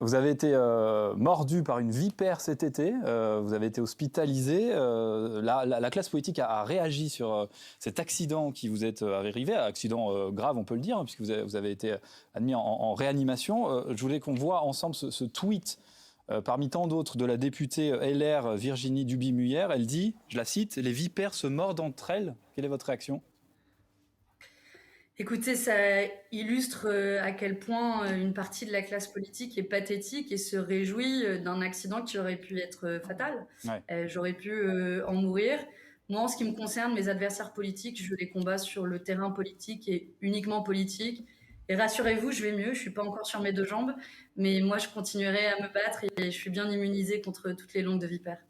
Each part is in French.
Vous avez été mordu par une vipère cet été, vous avez été hospitalisé. La classe politique a réagi sur cet accident qui vous est arrivé, accident grave on peut le dire, hein, puisque vous avez été admis en réanimation. Je voulais qu'on voit ensemble ce tweet parmi tant d'autres de la députée LR Virginie Duby-Muller. Elle dit, je la cite, « Les vipères se mordent entre elles ». Quelle est votre réaction ? Écoutez, ça illustre à quel point une partie de la classe politique est pathétique et se réjouit d'un accident qui aurait pu être fatal. Ouais. J'aurais pu en mourir. Moi, en ce qui me concerne, mes adversaires politiques, je les combats sur le terrain politique et uniquement politique. Et rassurez-vous, je vais mieux, je ne suis pas encore sur mes deux jambes, mais moi, je continuerai à me battre et je suis bien immunisée contre toutes les langues de vipères.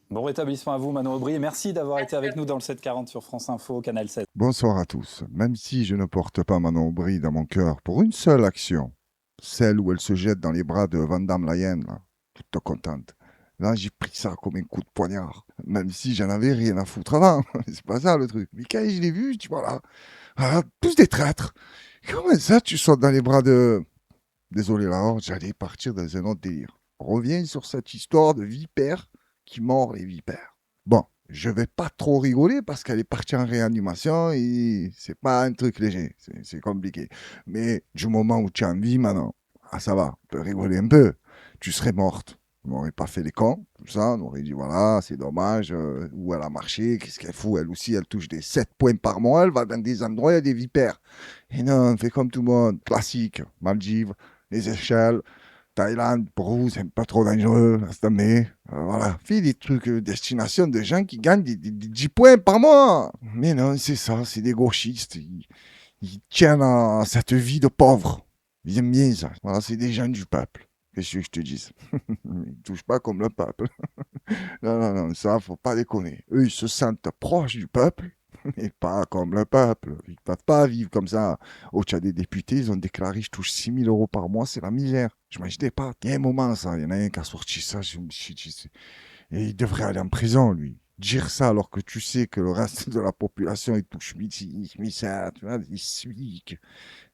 Bon rétablissement à vous, Manon Aubry, et merci d'avoir été Merci à avec vous. nous dans le 740 sur France Info, Canal 7. Bonsoir à tous. Même si je ne porte pas Manon Aubry dans mon cœur pour une seule action, celle où elle se jette dans les bras de Van Damme la hyène, là, toute contente. Là, j'ai pris ça comme un coup de poignard, même si j'en avais rien à foutre avant. C'est pas ça le truc. Mais quand je l'ai vu, je dis voilà, plus des traîtres. Comment ça, tu sautes dans les bras de... Désolé là, j'allais partir dans un autre délire. Reviens sur cette histoire de vipère qui mord les vipères. Bon, je vais pas trop rigoler parce qu'elle est partie en réanimation et c'est pas un truc léger, c'est compliqué. Mais du moment où tu es en vie maintenant, ça va, on peut rigoler un peu. Tu serais morte. On n'aurait pas fait les cons, tout ça, on aurait dit voilà, c'est dommage, où elle a marché, qu'est-ce qu'elle fout, elle aussi, elle touche des 7 points par mois, elle va dans des endroits, il y a des vipères. Et non, on fait comme tout le monde, classique, Maldives, les échelles, Thaïlande, pour vous, c'est pas trop dangereux, laisse tomber. Voilà, fais des trucs, destination de gens qui gagnent des 10 points par mois. Mais non, c'est ça, c'est des gauchistes. Ils tiennent à cette vie de pauvre. Ils aiment bien ça. Voilà, c'est des gens du peuple. Qu'est-ce que je te dis? Ils touchent pas comme le peuple. Non, non, non, ça, faut pas déconner. Eux, ils se sentent proches du peuple, mais pas comme le peuple. Ils peuvent pas vivre comme ça. Au Tchad, des députés, ils ont déclaré je touche 6 000 euros par mois, c'est la misère. Je mange des pâtes. Il y a un moment, ça, il y en a un qui a sorti ça, je me suis dit, et il devrait aller en prison, lui. Dire ça alors que tu sais que le reste de la population, il touche 1 tu vois, des SMIC.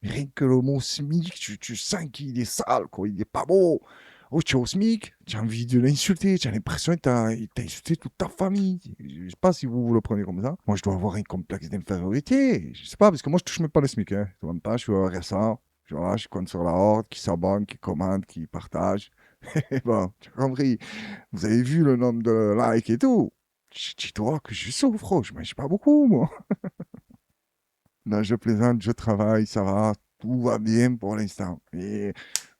Rien que le mot SMIC, tu sens qu'il est sale, quoi. Il est pas beau. Oh, tu es au SMIC, tu as envie de l'insulter, tu as l'impression qu'il t'a insulté toute ta famille. Je sais pas si vous le prenez comme ça. Moi, je dois avoir un complexe d'infériorité. Je sais pas, parce que moi, je touche même pas le SMIC. Hein. Je ne pas, je suis au RSA. Je compte sur la horde, qui s'abonne, qui commande, qui partage. Et bon, tu as compris. Vous avez vu le nombre de likes et tout. Dis-toi que je souffre, je mange pas beaucoup, moi. Non, je plaisante, je travaille, ça va, tout va bien pour l'instant. Et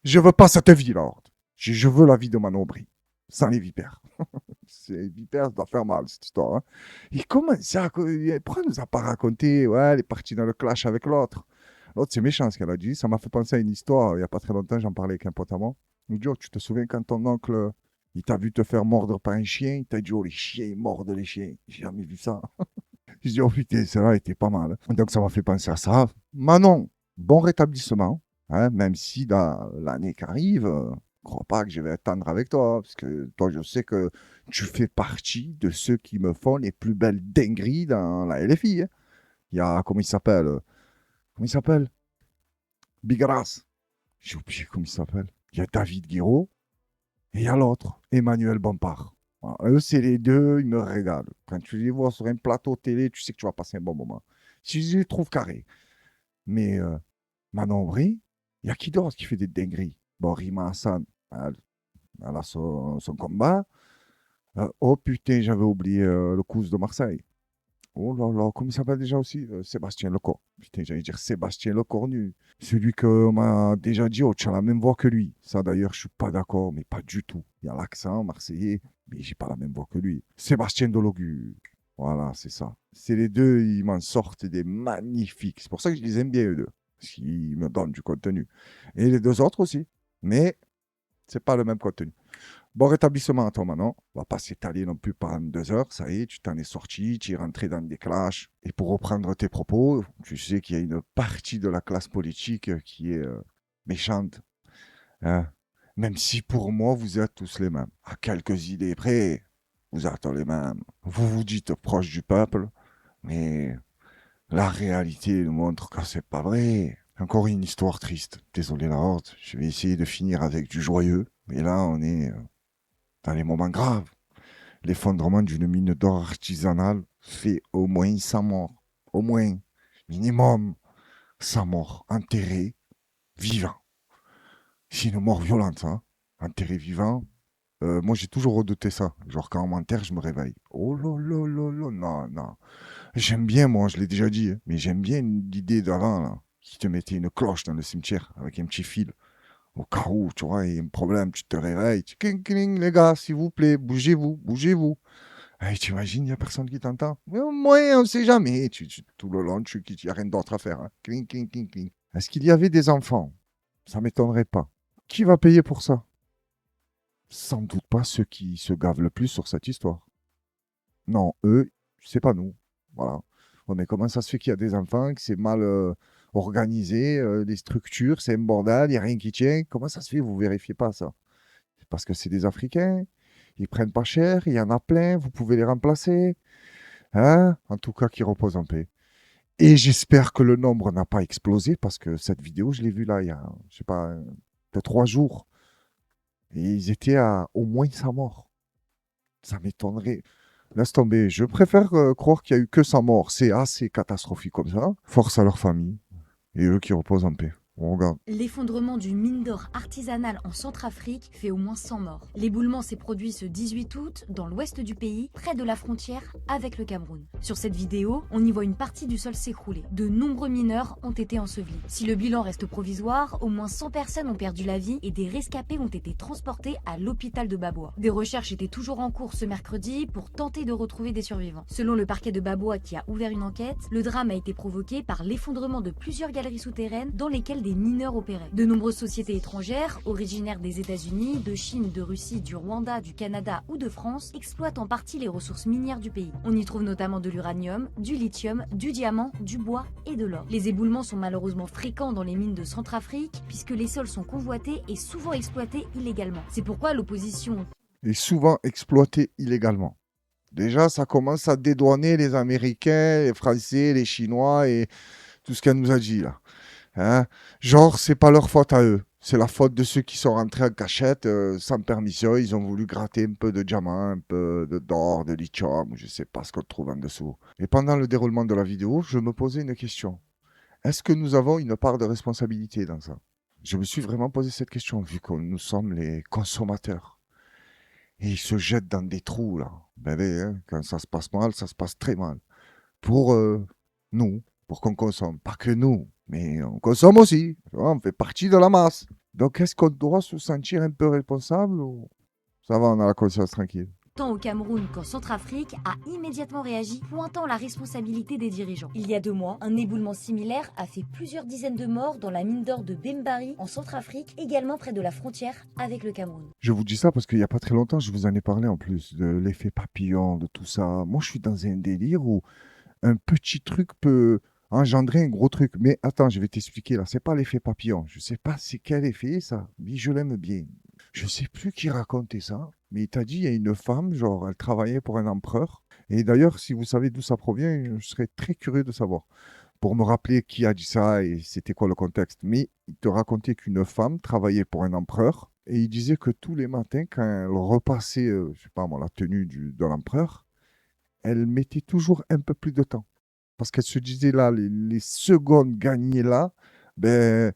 je veux pas cette vie, là. Je veux la vie de Manon Aubry, sans les vipères. Les vipères, ça doit faire mal, cette histoire. Hein. Et comment ça, pourquoi elle nous a pas raconté, ouais, elle est partie dans le clash avec l'autre. L'autre, c'est méchant ce qu'elle a dit. Ça m'a fait penser à une histoire, il y a pas très longtemps, j'en parlais avec un pote à moi. Il me dit, oh, tu te souviens quand ton oncle, il t'a vu te faire mordre par un chien, il t'a dit, oh, les chiens, ils mordent les chiens. J'ai jamais vu ça. Je dis, oh putain, celle-là était pas mal. Donc ça m'a fait penser à ça. Manon, bon rétablissement, hein, même si l'année qui arrive, ne crois pas que je vais attendre avec toi, parce que toi, je sais que tu fais partie de ceux qui me font les plus belles dingueries dans la LFI. Hein. Il y a, comment il s'appelle Comment il s'appelle Bigaras. J'ai oublié comment il s'appelle. Il y a David Guiraud et il y a l'autre, Emmanuel Bompard. Voilà, eux, c'est les deux, ils me régalent. Quand tu les vois sur un plateau télé, tu sais que tu vas passer un bon moment. Si je les trouve carrés. Mais Manon Aubry, il y a qui d'autre qui fait des dingueries? Bon, Rima Hassan, elle a son combat. Oh putain, j'avais oublié le cousin de Marseille. Oh là là, comment il s'appelle déjà aussi? Sébastien Lecornu. Putain, j'allais dire Sébastien Lecornu. Celui qu'on m'a déjà dit, oh, tu as la même voix que lui. Ça, d'ailleurs, je suis pas d'accord, mais pas du tout. Il y a l'accent marseillais, mais j'ai pas la même voix que lui. Sébastien Delogu. Voilà, c'est ça. C'est les deux, ils m'en sortent des magnifiques. C'est pour ça que je les aime bien, eux deux. Parce qu'ils me donnent du contenu. Et les deux autres aussi. Mais c'est pas le même contenu. Bon rétablissement à toi maintenant. On va pas s'étaler non plus pendant 2 heures. Ça y est, tu t'en es sorti, tu es rentré dans des clashs. Et pour reprendre tes propos, tu sais qu'il y a une partie de la classe politique qui est méchante. Hein. Même si pour moi, vous êtes tous les mêmes. À quelques idées près, vous êtes les mêmes. Vous vous dites proche du peuple, mais la réalité nous montre que c'est pas vrai. Encore une histoire triste. Désolé la horde, je vais essayer de finir avec du joyeux. Mais là, on est dans les moments graves. L'effondrement d'une mine d'or artisanale fait au moins 100 morts. Au moins, minimum 100 morts enterrés vivants. C'est une mort violente, hein. Enterrés vivants. Moi, j'ai toujours redouté ça. Genre, quand on m'enterre, je me réveille. Oh là là là là, non, non. J'aime bien, moi, je l'ai déjà dit, hein, mais j'aime bien l'idée d'avant, là, qui te mettait une cloche dans le cimetière avec un petit fil. Au cas où, tu vois, il y a un problème, tu te réveilles. Cling, cling, les gars, s'il vous plaît, bougez-vous, bougez-vous. Hey, t'imagines, il n'y a personne qui t'entend. Mais au moins, on ne sait jamais. Tout le long, il n'y a rien d'autre à faire. Hein. Cling, cling, cling, cling. Est-ce qu'il y avait des enfants? Ça ne m'étonnerait pas. Qui va payer pour ça? Sans doute pas ceux qui se gavent le plus sur cette histoire. Non, eux, c'est pas nous. Voilà. Ouais, mais comment ça se fait qu'il y a des enfants, que c'est mal organisé, les structures, c'est un bordel, il n'y a rien qui tient. Comment ça se fait, vous vérifiez pas ça? C'est parce que c'est des Africains, ils prennent pas cher, il y en a plein, vous pouvez les remplacer. Hein? En tout cas, qu'ils reposent en paix. Et j'espère que le nombre n'a pas explosé parce que cette vidéo, je l'ai vue là il y a, je sais pas, peut-être 3 jours. Et ils étaient à au moins 100 morts. Ça m'étonnerait. Laisse tomber. Je préfère croire qu'il y a eu que 100 morts. C'est assez catastrophique comme ça. Force à leur famille. Et eux qui reposent en paix. On regarde. L'effondrement d'une mine d'or artisanale en Centrafrique fait au moins 100 morts. L'éboulement s'est produit ce 18 août dans l'ouest du pays, près de la frontière avec le Cameroun. Sur cette vidéo, on y voit une partie du sol s'écrouler. De nombreux mineurs ont été ensevelis. Si le bilan reste provisoire, au moins 100 personnes ont perdu la vie et des rescapés ont été transportés à l'hôpital de Baboua. Des recherches étaient toujours en cours ce mercredi pour tenter de retrouver des survivants. Selon le parquet de Baboua qui a ouvert une enquête, le drame a été provoqué par l'effondrement de plusieurs galeries souterraines dans lesquelles des mineurs opéraient. De nombreuses sociétés étrangères, originaires des États-Unis, de Chine, de Russie, du Rwanda, du Canada ou de France, exploitent en partie les ressources minières du pays. On y trouve notamment de l'uranium, du lithium, du diamant, du bois et de l'or. Les éboulements sont malheureusement fréquents dans les mines de Centrafrique puisque les sols sont convoités et souvent exploités illégalement. C'est pourquoi l'opposition Et souvent exploités illégalement. Déjà, ça commence à dédouaner les Américains, les Français, les Chinois et tout ce qu'elle nous a dit là. Hein? Genre, c'est pas leur faute à eux. C'est la faute de ceux qui sont rentrés en cachette sans permission. Ils ont voulu gratter un peu de diamant, un peu d'or, de lithium, je sais pas ce qu'on trouve en dessous. Et pendant le déroulement de la vidéo, je me posais une question. Est-ce que nous avons une part de responsabilité dans ça? Je me suis vraiment posé cette question, vu que nous sommes les consommateurs. Et ils se jettent dans des trous, là. Ben, hein, quand ça se passe mal, ça se passe très mal. Pour nous, pour qu'on consomme. Pas que nous, mais on consomme aussi. Tu vois, on fait partie de la masse. Donc, est-ce qu'on doit se sentir un peu responsable ou ça va, on a la conscience tranquille? tant au Cameroun qu'en Centrafrique, a immédiatement réagi, pointant la responsabilité des dirigeants. Il y a 2 mois, un éboulement similaire a fait plusieurs dizaines de morts dans la mine d'or de Bembari, en Centrafrique, également près de la frontière avec le Cameroun. Je vous dis ça parce qu'il n'y a pas très longtemps, je vous en ai parlé en plus, de l'effet papillon, de tout ça. Moi, je suis dans un délire où un petit truc peut engendrer un gros truc. Mais attends, je vais t'expliquer là. C'est pas l'effet papillon. Je sais pas c'est quel effet ça, mais je l'aime bien. Je sais plus qui racontait ça, mais il t'a dit il y a une femme, genre elle travaillait pour un empereur. Et d'ailleurs, si vous savez d'où ça provient, je serais très curieux de savoir. Pour me rappeler qui a dit ça et c'était quoi le contexte. Mais il te racontait qu'une femme travaillait pour un empereur et il disait que tous les matins, quand elle repassait, je sais pas moi, la tenue de l'empereur, elle mettait toujours un peu plus de temps. Parce qu'elle se disait là, les secondes gagnées là, ben,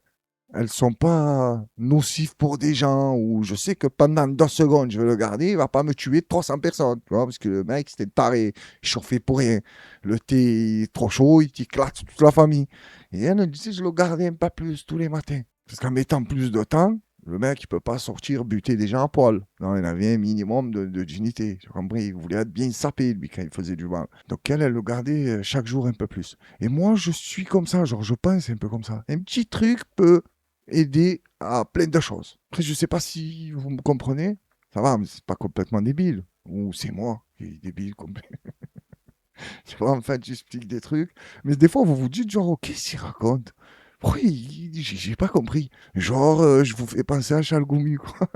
elles sont pas nocives pour des gens. Ou je sais que pendant 2 secondes, je vais le garder, il va pas me tuer 300 personnes. Tu vois, parce que le mec, c'était taré, il chauffait pour rien. Le thé est trop chaud, il t'éclate toute la famille. Et elle me disait, je le gardais un peu plus tous les matins. Parce qu'en mettant plus de temps, le mec, il peut pas sortir buter des gens à poil. Non, il avait un minimum de dignité. J'ai compris, il voulait être bien sapé, lui, quand il faisait du mal. Donc elle le gardait chaque jour un peu plus. Et moi, je suis comme ça, genre, je pense un peu comme ça. Un petit truc peut aider à plein de choses. Après, je sais pas si vous me comprenez. Ça va, mais c'est pas complètement débile. Ou c'est moi qui est débile complet. Tu vois, en fait, j'explique des trucs. Mais des fois, vous vous dites, genre, qu'est-ce qu'il raconte? Pourquoi j'ai pas compris. Genre, je vous fais penser à Chalgoumi, quoi.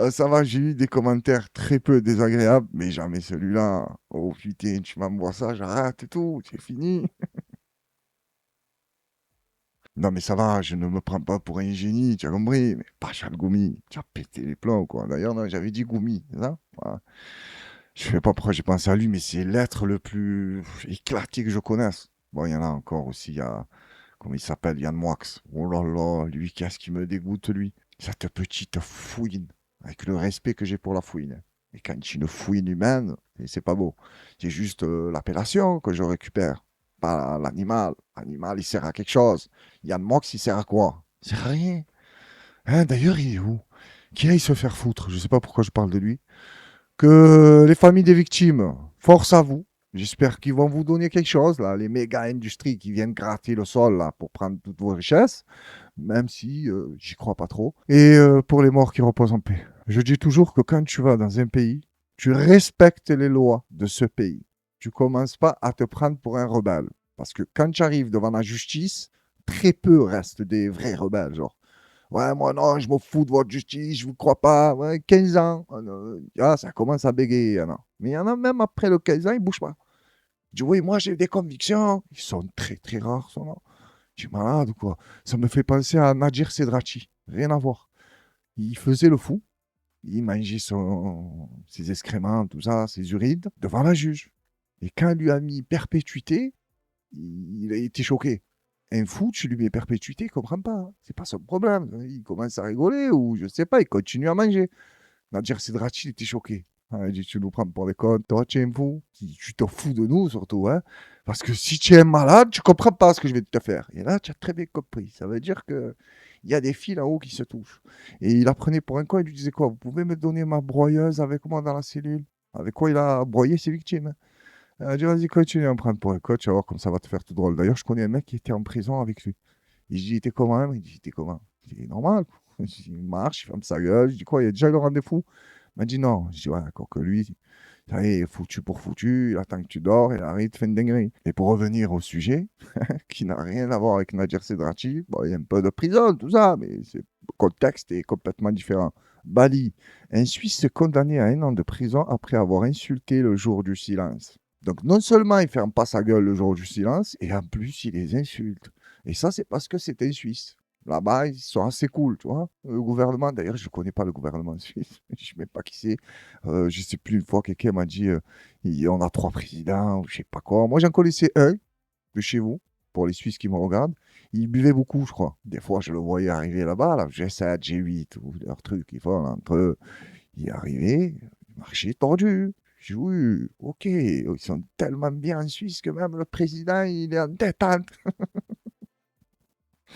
Ça va, j'ai eu des commentaires très peu désagréables, mais jamais celui-là. Oh putain, tu vas me voir ça, j'arrête et tout, c'est fini. Non, mais ça va, je ne me prends pas pour un génie, tu as compris? Mais Pachal Goumi, tu as pété les plombs, quoi. D'ailleurs, non, j'avais dit Goumi, c'est ça? Voilà. Je sais pas pourquoi j'ai pensé à lui, mais c'est l'être le plus éclaté que je connaisse. Bon, il y en a encore aussi, il y a, comment il s'appelle, Yann Moix. Oh là là, lui, qu'est-ce qui me dégoûte, lui? Cette petite fouine, avec le respect que j'ai pour la fouine. Et quand c'est une fouine humaine, et c'est pas beau. C'est juste l'appellation que je récupère, pas l'animal. L'animal, il sert à quelque chose. Yann Moix, il sert à quoi? Il sert à rien. Hein, d'ailleurs, il est où? Qui aille se faire foutre, je sais pas pourquoi je parle de lui. Que les familles des victimes, force à vous. J'espère qu'ils vont vous donner quelque chose, là, les méga industries qui viennent gratter le sol là, pour prendre toutes vos richesses, même si j'y crois pas trop. Et pour les morts qui reposent en paix. Je dis toujours que quand tu vas dans un pays, tu respectes les lois de ce pays. Tu commences pas à te prendre pour un rebelle. Parce que quand tu arrives devant la justice, très peu restent des vrais rebelles, genre. Ouais, moi non, je m'en fous de votre justice, je vous crois pas. Ouais, 15 ans. Ah, ça commence à bégayer, il y en a. Mais il y en a même après le 15 ans, ils ne bougent pas. Je dis, oui, moi j'ai des convictions. Ils sont très très rares, ceux-là. Je suis malade ou quoi? Ça me fait penser à Nadir Sedrachi. Rien à voir. Il faisait le fou. Il mangeait ses excréments, tout ça, ses urines, devant la juge. Et quand il lui a mis perpétuité, il a été choqué. Un fou, tu lui mets perpétuité, il comprend pas. Hein. C'est pas son problème. Il commence à rigoler ou je sais pas, il continue à manger. Nadir Sedrachi était choqué. Ah, il dit, tu nous prends pour des connes, toi tu es un fou. Tu te fous de nous surtout. Hein? Parce que si tu es un malade, tu comprends pas ce que je vais te faire. Et là, tu as très bien compris. Ça veut dire que il y a des fils là-haut qui se touchent. Et il la prenait pour un con, il lui disait quoi? Vous pouvez me donner ma broyeuse avec moi dans la cellule? Avec quoi il a broyé ses victimes? Hein. Elle a dit, vas-y, continue à me prendre pour un coach, tu vas voir comme ça va te faire tout drôle. D'ailleurs, je connais un mec qui était en prison avec lui. Il dit, il était comment? Il dit, il était comment? Il normal. Il marche, il ferme sa gueule. Je dis, quoi, il a déjà le rendez-vous? Il m'a dit, non. Je dis, ouais, d'accord, que lui, ça y est, foutu pour foutu, il attend que tu dors, il arrive, fait une dinguerie. Et pour revenir au sujet, qui n'a rien à voir avec Nadir Sedrachi, bon, il y a un peu de prison, tout ça, mais le contexte est complètement différent. Bali, un Suisse condamné à 1 an de prison après avoir insulté le jour du silence. Donc non seulement il ferme pas sa gueule le jour du silence, et en plus il les insulte. Et ça, c'est parce que c'est un Suisse. Là-bas, ils sont assez cool, tu vois. Le gouvernement, d'ailleurs, je ne connais pas le gouvernement suisse. Je ne sais même pas qui c'est. Je ne sais plus, une fois, quelqu'un m'a dit on a 3 présidents, ou je ne sais pas quoi. Moi, j'en connaissais un de chez vous, pour les Suisses qui me regardent. Il buvait beaucoup, je crois. Des fois, je le voyais arriver là-bas, là, G7, G8, ou leurs trucs qu'ils font entre eux. Il est arrivé, il marchait tordu. J'ai dit, oui, ok, ils sont tellement bien en Suisse que même le président, il est en détente.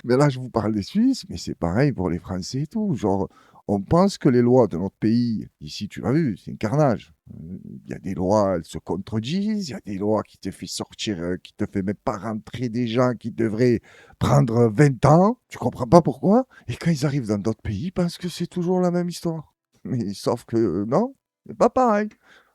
Mais là, je vous parle des Suisses, mais c'est pareil pour les Français et tout. Genre, on pense que les lois de notre pays, ici, tu l'as vu, c'est un carnage. Il y a des lois, elles se contredisent. Il y a des lois qui te fait sortir, qui te fait même pas rentrer des gens qui devraient prendre 20 ans. Tu comprends pas pourquoi. Et quand ils arrivent dans d'autres pays, ils pensent que c'est toujours la même histoire. Mais sauf que non, c'est pas pareil.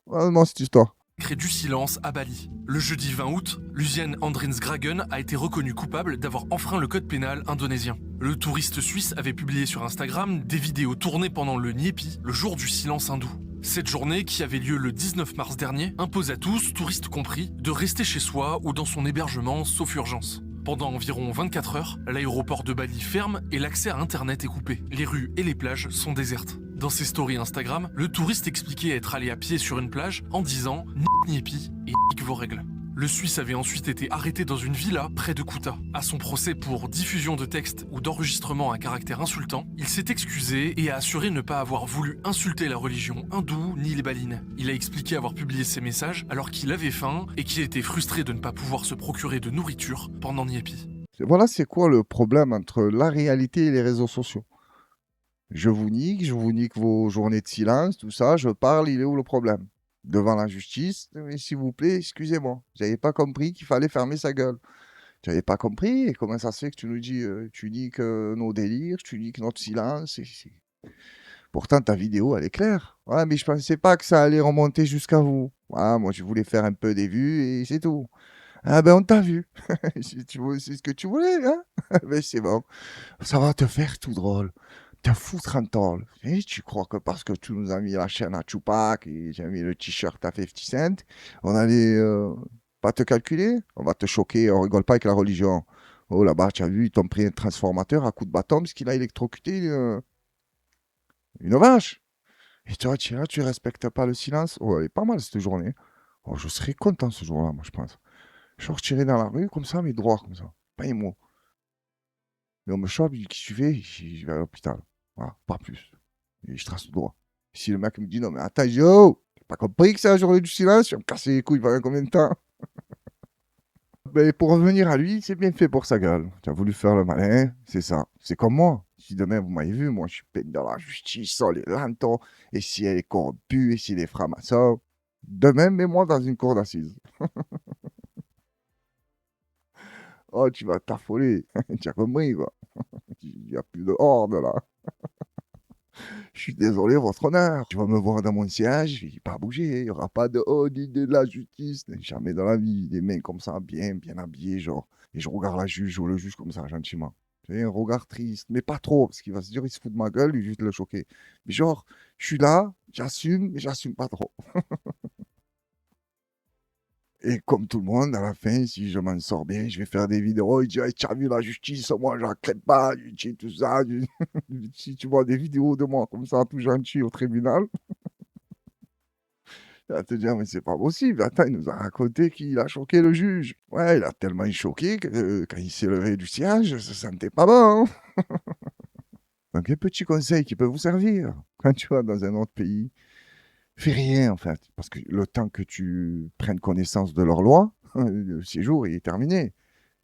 Vraiment, cette histoire. Crée du silence à Bali. Le jeudi 20 août, Lucien Andrinsgragen a été reconnu coupable d'avoir enfreint le code pénal indonésien. Le touriste suisse avait publié sur Instagram des vidéos tournées pendant le Nyepi, le jour du silence hindou. Cette journée, qui avait lieu le 19 mars dernier, impose à tous, touristes compris, de rester chez soi ou dans son hébergement sauf urgence. Pendant environ 24 heures, l'aéroport de Bali ferme et l'accès à Internet est coupé. Les rues et les plages sont désertes. Dans ses stories Instagram, le touriste expliquait être allé à pied sur une plage en disant « Nique Niepi et nique vos règles ». Le Suisse avait ensuite été arrêté dans une villa près de Kuta. À son procès pour diffusion de textes ou d'enregistrement à caractère insultant, il s'est excusé et a assuré ne pas avoir voulu insulter la religion hindoue ni les Balinais. Il a expliqué avoir publié ces messages alors qu'il avait faim et qu'il était frustré de ne pas pouvoir se procurer de nourriture pendant Nyepi. Voilà, c'est quoi le problème entre la réalité et les réseaux sociaux? Je vous nique vos journées de silence, tout ça, je parle, il est où le problème? Devant la justice, mais s'il vous plaît, excusez-moi, j'avais pas compris qu'il fallait fermer sa gueule. J'avais pas compris, et comment ça se fait que tu nous dis, tu niques nos délires, tu niques notre silence, Pourtant ta vidéo, elle est claire. Ouais, mais je pensais pas que ça allait remonter jusqu'à vous. Ouais, moi, je voulais faire un peu des vues, et c'est tout. Ah ben, on t'a vu. C'est ce que tu voulais, hein? Ben, c'est bon. Ça va te faire tout drôle. Te foutre en tôle. Et tu crois que parce que tu nous as mis la chaîne à Tupac et j'ai mis le t-shirt à 50 Cent, on allait pas te calculer? On va te choquer, on rigole pas avec la religion. Oh là-bas, tu as vu, ils t'ont pris un transformateur à coup de bâton parce qu'il a électrocuté une vache. Et toi, tu es là, tu respectes pas le silence. Oh, elle est pas mal cette journée. Oh, je serais content ce jour-là, moi, je pense. Je sortirais dans la rue comme ça, mais droit, comme ça. Pas un mot. Mais on me chope, il dit, qu'est-ce que tu fais? Je vais à l'hôpital. Voilà, pas plus. Et je trace tout droit. Si le mec me dit, non, mais attends, yo, t'as pas compris que c'est la journée du silence? Je vais me casser les couilles pendant combien de temps? Mais pour revenir à lui, c'est bien fait pour sa gueule. Tu as voulu faire le malin, c'est ça. C'est comme moi. Si demain, vous m'avez vu, moi, je suis peine dans la justice, sur les lantons, et si elle est corrompue, et s'il est franc-maçon. Demain, mets-moi dans une cour d'assises. Oh, tu vas t'affoler. Tu as compris, quoi. Il n'y a plus de horde, là. Je suis désolé, votre honneur. Tu vas me voir dans mon siège, je vais pas bouger. Il n'y aura pas de oh, de la justice. Jamais dans la vie. Des mains comme ça, bien, bien habillées, genre. Et je regarde la juge ou le juge comme ça, gentiment. Tu un regard triste, mais pas trop, parce qu'il va se dire, il se fout de ma gueule, il juste le choquer. Mais genre, je suis là, j'assume, mais j'assume pas trop. Et comme tout le monde, à la fin, si je m'en sors bien, je vais faire des vidéos. Il dit, hey, tu as vu la justice, moi, je n'accepte pas, tout ça. Si tu vois des vidéos de moi comme ça, tout gentil au tribunal, tu vas te dire, mais c'est pas possible. Attends, il nous a raconté qu'il a choqué le juge. Ouais, il a tellement choqué que quand il s'est levé du siège, ça sentait pas bon. Donc, un petit conseil qui peut vous servir quand tu vas dans un autre pays. Fais rien, en fait, parce que le temps que tu prennes connaissance de leurs lois, le séjour il est terminé.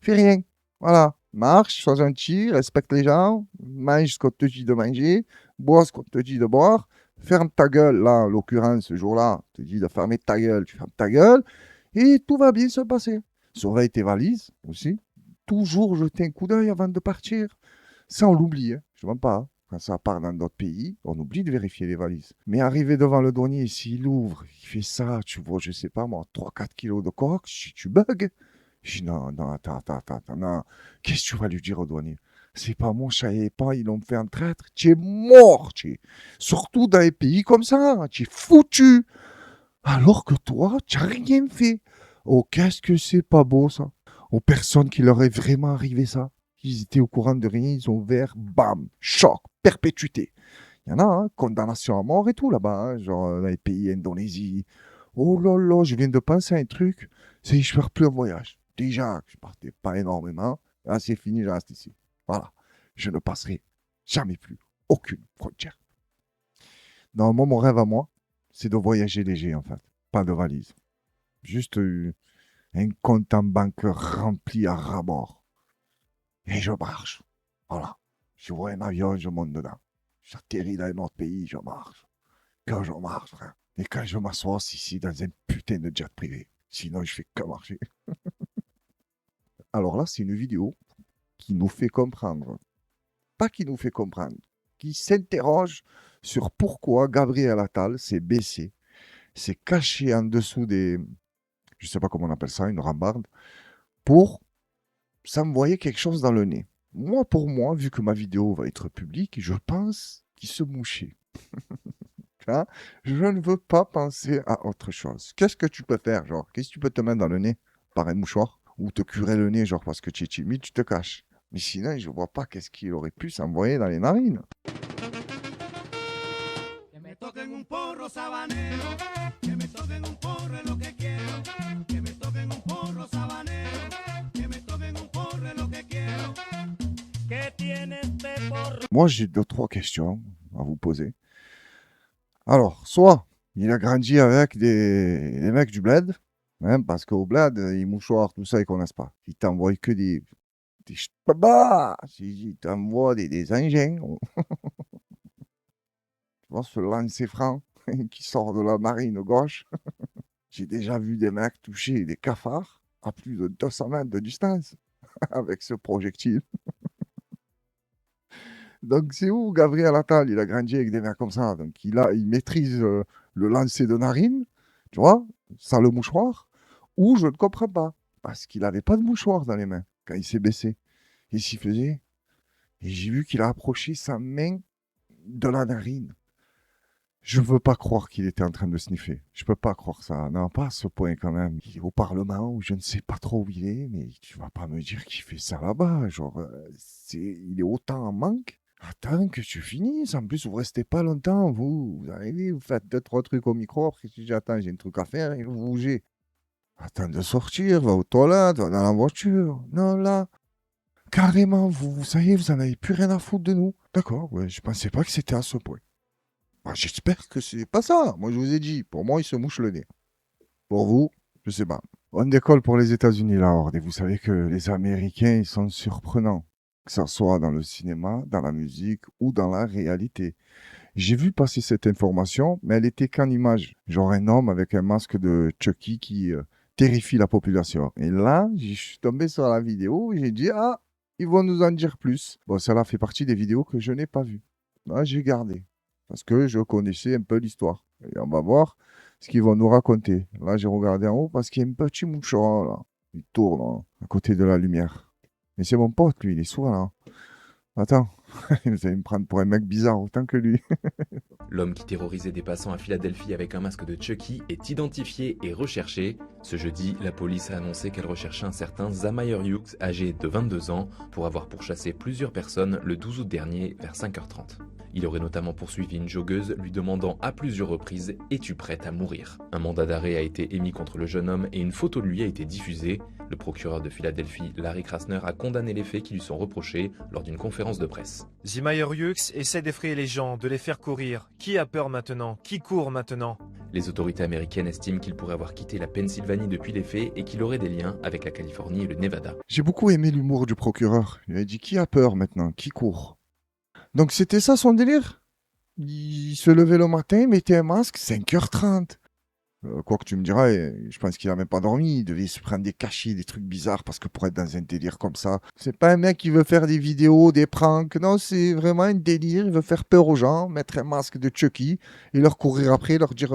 Fais rien. Voilà. Marche, sois gentil, respecte les gens, mange ce qu'on te dit de manger, bois ce qu'on te dit de boire, ferme ta gueule. Là, en l'occurrence, ce jour-là, on te dit de fermer ta gueule, tu fermes ta gueule, et tout va bien se passer. Surveille tes valises aussi. Toujours jeter un coup d'œil avant de partir. Ça, on l'oublie, hein. Je ne mens pas, hein. Quand ça part dans d'autres pays, on oublie de vérifier les valises. Mais arrivé devant le douanier, s'il ouvre, il fait ça, tu vois, je sais pas moi, 3-4 kilos de coke, si tu bugs. Je dis non, non, attends, non. Qu'est-ce que tu vas lui dire au douanier? C'est pas moi, je savais pas, ils l'ont fait un traître. Tu es mort, tu es. Surtout dans les pays comme ça, tu es foutu. Alors que toi, tu n'as rien fait. Oh, qu'est-ce que c'est pas beau ça? Aux personnes qui leur est vraiment arrivé ça. Ils étaient au courant de rien, ils ont ouvert, bam, choc, perpétuité. Il y en a, hein, condamnation à mort et tout là-bas, hein, genre dans les pays Indonésie. Oh là là, je viens de penser à un truc, c'est que je ne fais plus un voyage. Déjà, je partais pas énormément, là c'est fini, je reste ici. Voilà, je ne passerai jamais plus aucune frontière. Non, moi, mon rêve à moi, c'est de voyager léger en fait, pas de valise. Juste un compte en banque rempli à ras-bord. Et je marche. Voilà. Je vois un avion, je monte dedans. J'atterris dans un autre pays, je marche. Quand je marche, frère. Et quand je m'assois ici dans un putain de jet privé. Sinon, je fais que marcher. Alors là, c'est une vidéo qui nous fait comprendre. Pas qui nous fait comprendre. Qui s'interroge sur pourquoi Gabriel Attal s'est baissé, s'est caché en dessous des... Je sais pas comment on appelle ça, une rambarde, pour s'envoyer quelque chose dans le nez. Moi, pour moi, vu que ma vidéo va être publique, je pense qu'il se mouchait. Hein? Je ne veux pas penser à autre chose. Qu'est-ce que tu peux faire, genre? Qu'est-ce que tu peux te mettre dans le nez par un mouchoir? Ou te curer le nez, genre parce que tu es timide, tu te caches. Mais sinon, je vois pas qu'est-ce qu'il aurait pu s'envoyer dans les narines. Que me toquen un porro sabanero, que me toquen un porro es lo que quiero, que me toquen un porro sabanero, que me toquen un porro es lo que quiero. ¿Qué tiene este porro? Moi, j'ai 2-3 questions à vous poser. Alors, soit il a grandi avec des mecs du bled, hein, parce qu'au bled, les mouchoirs, tout ça, ils connaissent pas. Ils t'envoient que des ch'tabas, ils t'envoient des engins. Tu vois, ce lancer franc qui sort de la narine gauche. J'ai déjà vu des mecs toucher des cafards à plus de 200 mètres de distance avec ce projectile. Donc, c'est où Gabriel Attal? Il a grandi avec des mecs comme ça. Donc, il maîtrise le lancer de narine, tu vois, sans le mouchoir. Ou je ne comprends pas, parce qu'il n'avait pas de mouchoir dans les mains quand il s'est baissé. Il s'y faisait. Et j'ai vu qu'il a approché sa main de la narine. Je veux pas croire qu'il était en train de sniffer. Je peux pas croire ça. Non, pas à ce point quand même. Il est au Parlement ou je ne sais pas trop où il est, mais tu vas pas me dire qu'il fait ça là-bas. Genre, il est autant en manque. Attends que tu finisses. En plus, vous restez pas longtemps, vous. Vous arrivez, vous faites 2-3 trucs au micro. Après, tu dis, attends, j'ai un truc à faire et vous bougez. Attends de sortir, va aux toilettes, va dans la voiture. Non, là, carrément, vous savez, vous en avez plus rien à foutre de nous. D'accord, ouais, je pensais pas que c'était à ce point. Bah, j'espère que c'est pas ça. Moi, je vous ai dit, pour moi, il se mouche le nez. Pour vous, je sais pas. On décolle pour les États-Unis, la Horde. Et vous savez que les Américains, ils sont surprenants. Que ce soit dans le cinéma, dans la musique ou dans la réalité. J'ai vu passer cette information, mais elle était qu'en image. Genre un homme avec un masque de Chucky qui terrifie la population. Et là, je suis tombé sur la vidéo et j'ai dit, ah, ils vont nous en dire plus. Bon, cela fait partie des vidéos que je n'ai pas vues. Là, j'ai gardé. Parce que je connaissais un peu l'histoire. Et on va voir ce qu'ils vont nous raconter. Là, j'ai regardé en haut parce qu'il y a un petit moucheron, là. Il tourne, hein, à côté de la lumière. Mais c'est mon pote, lui, il est souvent là. Attends, vous allez me prendre pour un mec bizarre autant que lui. L'homme qui terrorisait des passants à Philadelphie avec un masque de Chucky est identifié et recherché. Ce jeudi, la police a annoncé qu'elle recherchait un certain Zamayer Hughes, âgé de 22 ans, pour avoir pourchassé plusieurs personnes le 12 août dernier vers 5h30. Il aurait notamment poursuivi une joggeuse lui demandant à plusieurs reprises « Es-tu prête à mourir ?» Un mandat d'arrêt a été émis contre le jeune homme et une photo de lui a été diffusée. Le procureur de Philadelphie, Larry Krasner, a condamné les faits qui lui sont reprochés lors d'une conférence de presse. Zamayer Hughes essaie d'effrayer les gens, de les faire courir. Qui a peur maintenant? Qui court maintenant? Les autorités américaines estiment qu'il pourrait avoir quitté la Pennsylvanie depuis les faits et qu'il aurait des liens avec la Californie et le Nevada. J'ai beaucoup aimé l'humour du procureur. Il a dit qui a peur maintenant? Qui court? Donc c'était ça son délire? Il se levait le matin, mettait un masque, 5h30. Quoi que tu me diras, je pense qu'il a même pas dormi. Il devait se prendre des cachets, des trucs bizarres, parce que pour être dans un délire comme ça, c'est pas un mec qui veut faire des vidéos, des pranks. Non, c'est vraiment un délire. Il veut faire peur aux gens, mettre un masque de Chucky et leur courir après, leur dire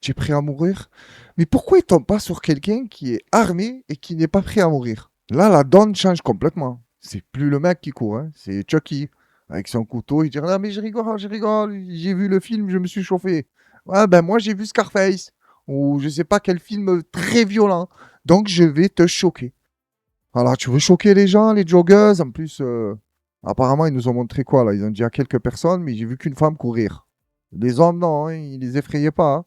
tu es prêt à mourir? Mais pourquoi il tombe pas sur quelqu'un qui est armé et qui n'est pas prêt à mourir? Là, la donne change complètement. C'est plus le mec qui court, hein, c'est Chucky. Avec son couteau, il dit ah, mais je rigole, j'ai vu le film, je me suis chauffé. Ouais, ben moi j'ai vu Scarface ou je sais pas quel film très violent. Donc je vais te choquer. Alors tu veux choquer les gens, les joggeuses. En plus, apparemment ils nous ont montré quoi là? Ils ont dit à quelques personnes, mais j'ai vu qu'une femme courir. Les hommes non, hein, ils les effrayaient pas. Hein.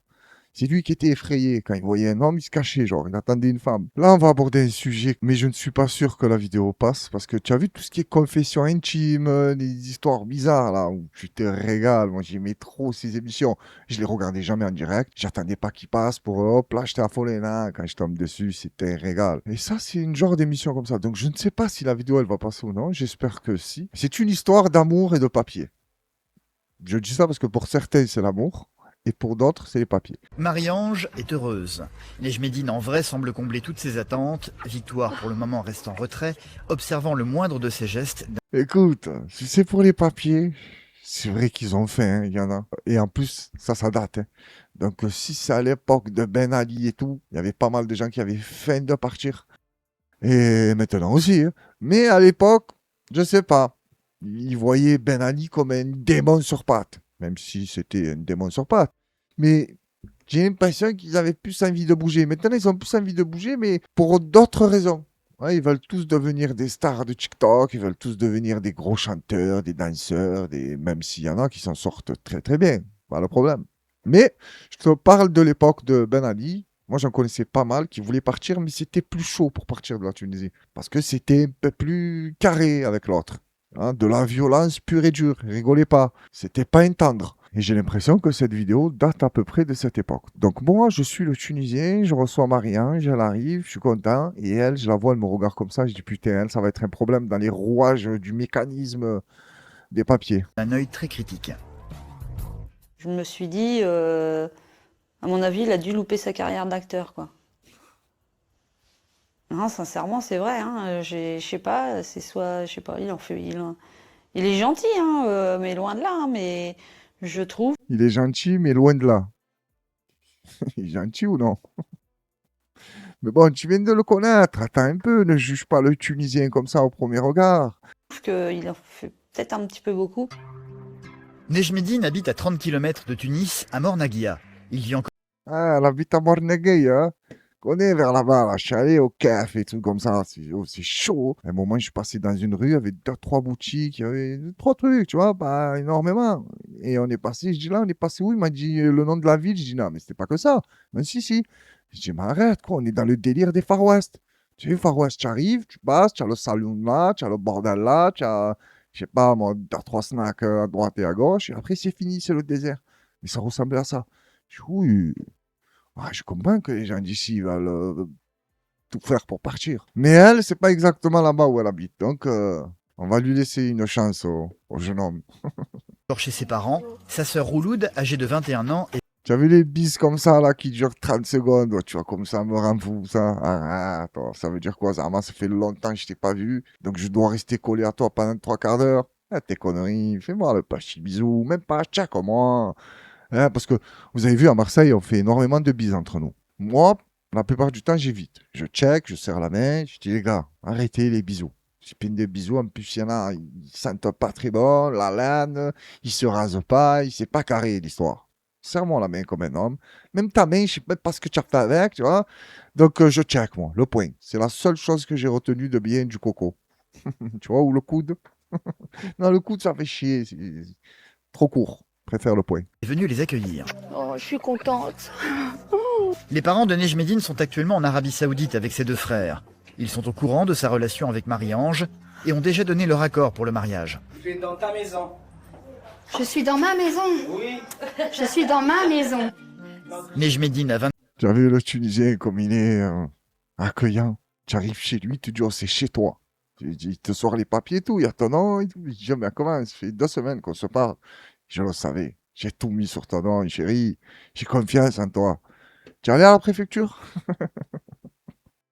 C'est lui qui était effrayé. Quand il voyait un homme, il se cachait, genre il attendait une femme. Là on va aborder un sujet, mais je ne suis pas sûr que la vidéo passe, parce que tu as vu tout ce qui est confession intime, des histoires bizarres là, où tu te régales. Moi j'aimais trop ces émissions. Je les regardais jamais en direct. J'attendais pas qu'ils passent pour hop là j'étais affolé là. Quand je tombe dessus, c'était un régal. Et ça c'est une genre d'émission comme ça. Donc je ne sais pas si la vidéo elle va passer ou non. J'espère que si. C'est une histoire d'amour et de papier. Je dis ça parce que pour certains c'est l'amour. Et pour d'autres, c'est les papiers. Marie-Ange est heureuse. Neige Médine en vrai semble combler toutes ses attentes. Victoire pour le moment reste en retrait, observant le moindre de ses gestes. Écoute, si c'est pour les papiers, c'est vrai qu'ils ont fait, hein, il y en a. Et en plus, ça date. Hein. Donc si c'est à l'époque de Ben Ali et tout, il y avait pas mal de gens qui avaient faim de partir. Et maintenant aussi. Hein. Mais à l'époque, je sais pas, ils voyaient Ben Ali comme un démon sur pattes. Même si c'était un démon sur pattes. Mais j'ai l'impression qu'ils avaient plus envie de bouger. Maintenant, ils ont plus envie de bouger, mais pour d'autres raisons. Ouais, ils veulent tous devenir des stars de TikTok, ils veulent tous devenir des gros chanteurs, des danseurs, même s'il y en a qui s'en sortent très très bien. Pas le problème. Mais je te parle de l'époque de Ben Ali. Moi, j'en connaissais pas mal qui voulaient partir, mais c'était plus chaud pour partir de la Tunisie. Parce que c'était un peu plus carré avec l'autre. Hein, de la violence pure et dure. Rigolez pas. C'était pas un tendre. Et j'ai l'impression que cette vidéo date à peu près de cette époque. Donc moi, je suis le Tunisien, je reçois Marie-Ange, elle arrive, je suis content. Et elle, je la vois, elle me regarde comme ça, je dis putain, elle, ça va être un problème dans les rouages du mécanisme des papiers. Un œil très critique. Je me suis dit, à mon avis, il a dû louper sa carrière d'acteur, quoi. Non, sincèrement, c'est vrai. Hein, je sais pas, c'est soit, je sais pas, il est gentil, hein, mais loin de là. Hein, mais je trouve. Il est gentil, mais loin de là. Il est gentil ou non? Mais bon, tu viens de le connaître. Attends un peu, ne juge pas le Tunisien comme ça au premier regard. Je trouve qu'il en fait peut-être un petit peu beaucoup. Nejmedine habite à 30 km de Tunis, à Mornagia. Il vit encore Ah, elle habite à Mornegueil, hein. Connais vers là-bas, là. Je suis allé au café et tout comme ça. C'est chaud. À un moment, je suis passé dans une rue, il y avait 2-3 boutiques, il y avait 3 trucs, tu vois, pas énormément. Et on est passé, je dis là, on est passé où? Il m'a dit le nom de la ville. Je dis non, mais c'était pas que ça. Mais si, si. Je dis, mais arrête, quoi, on est dans le délire des Far West. Tu sais, Far West, tu arrives, tu passes, tu as le saloon là, tu as le bordel là, tu as, je sais pas, moi, 2-3 snacks à droite et à gauche. Et après, c'est fini, c'est le désert. Mais ça ressemblait à ça. Je dis, oui. Ah, je comprends que les gens d'ici veulent tout faire pour partir. Mais elle, c'est pas exactement là-bas où elle habite. Donc, on va lui laisser une chance au jeune homme. chez ses parents. Sa sœur Rouloud, âgée de 21 ans, est Tu as vu les bises comme ça, là, qui durent 30 secondes? Ouais, tu vois, comme ça me rend fou, ça. Arrête, ça veut dire quoi, ça? Moi, ça fait longtemps que je t'ai pas vu. Donc, je dois rester collé à toi pendant 3 quarts d'heure. Ah, tes conneries. Fais-moi le petit bisou. Même pas, tiens, comme moi. Hein, parce que vous avez vu, à Marseille, on fait énormément de bises entre nous. Moi, la plupart du temps, j'évite. Je check, je serre la main, je dis les gars, arrêtez les bisous. C'est plein de bisous, en plus, il y en a, ils sentent pas très bon, la laine, ils se rasent pas, c'est pas carré l'histoire. Serre-moi la main comme un homme. Même ta main, je sais même pas ce que tu as fait avec, tu vois. Donc, je check, moi, le poing. C'est la seule chose que j'ai retenue de bien du coco. Tu vois, ou le coude. Non, le coude, ça fait chier, c'est trop court. Préfère le poing. venue les accueillir. Oh, je suis contente. Les parents de Nejmedine sont actuellement en Arabie Saoudite avec ses 2 frères. Ils sont au courant de sa relation avec Marie-Ange et ont déjà donné leur accord pour le mariage. Tu es dans ta maison. Je suis dans ma maison. Oui. Je suis dans ma maison. Nejmedine a 20 Tu as vu le Tunisien comme il est accueillant. Tu arrives chez lui, tu dis oh, c'est chez toi. Il te sort les papiers et tout, il y a ton nom et tout. Il dit mais comment? Ça fait 2 semaines qu'on se parle. Je le savais. J'ai tout mis sur ton nom, chérie. J'ai confiance en toi. Tu es allé à la préfecture?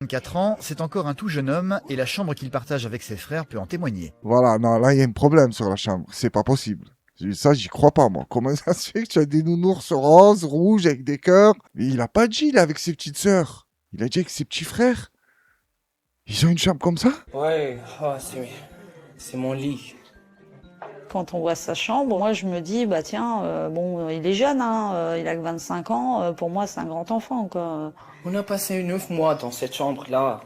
24 ans, c'est encore un tout jeune homme et la chambre qu'il partage avec ses frères peut en témoigner. Voilà, non, là, il y a un problème sur la chambre. C'est pas possible. Ça, j'y crois pas, moi. Comment ça se fait que tu as des nounours roses, rouges, avec des cœurs? Mais il a pas dit, il est avec ses petites sœurs. Il a dit avec ses petits frères. Ils ont une chambre comme ça? Ouais, oh, c'est mon lit. Quand on voit sa chambre, moi je me dis, bah tiens, bon, il est jeune, hein, il a que 25 ans, pour moi c'est un grand enfant, quoi. On a passé 9 mois dans cette chambre-là.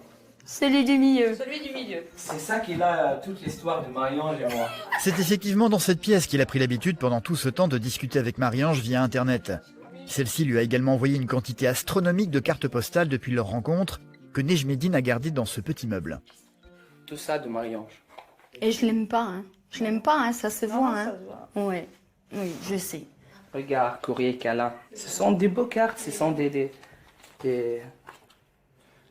Celui du milieu. Celui du milieu. C'est ça qui a toute l'histoire de Marie-Ange et moi. C'est effectivement dans cette pièce qu'il a pris l'habitude pendant tout ce temps de discuter avec Marie-Ange via Internet. Celle-ci lui a également envoyé une quantité astronomique de cartes postales depuis leur rencontre que Nejmedine a gardées dans ce petit meuble. Tout ça de Marie-Ange. Et je l'aime pas, hein. Je l'aime pas, hein, ça se voit, hein. Ouais, oui, je sais. Regarde, courrier qu'elle a. Ce sont des beaux cartes, ce sont des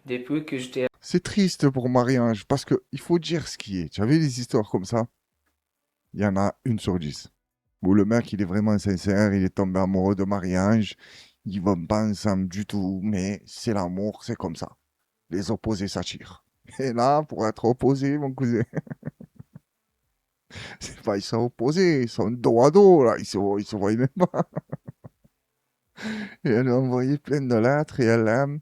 puits que je t'ai... C'est triste pour Marie-Ange, parce qu'il faut dire ce qui est. Tu as vu des histoires comme ça? Il y en a 1 sur 10. Où le mec, il est vraiment sincère, il est tombé amoureux de Marie-Ange. Ils vont pas ensemble du tout, mais c'est l'amour, c'est comme ça. Les opposés s'attirent. Et là, pour être opposé, mon cousin... C'est pas, ils sont opposés, ils sont dos à dos, là, ils se voient même pas. Et elle lui a envoyé plein de lettres et elle l'aime.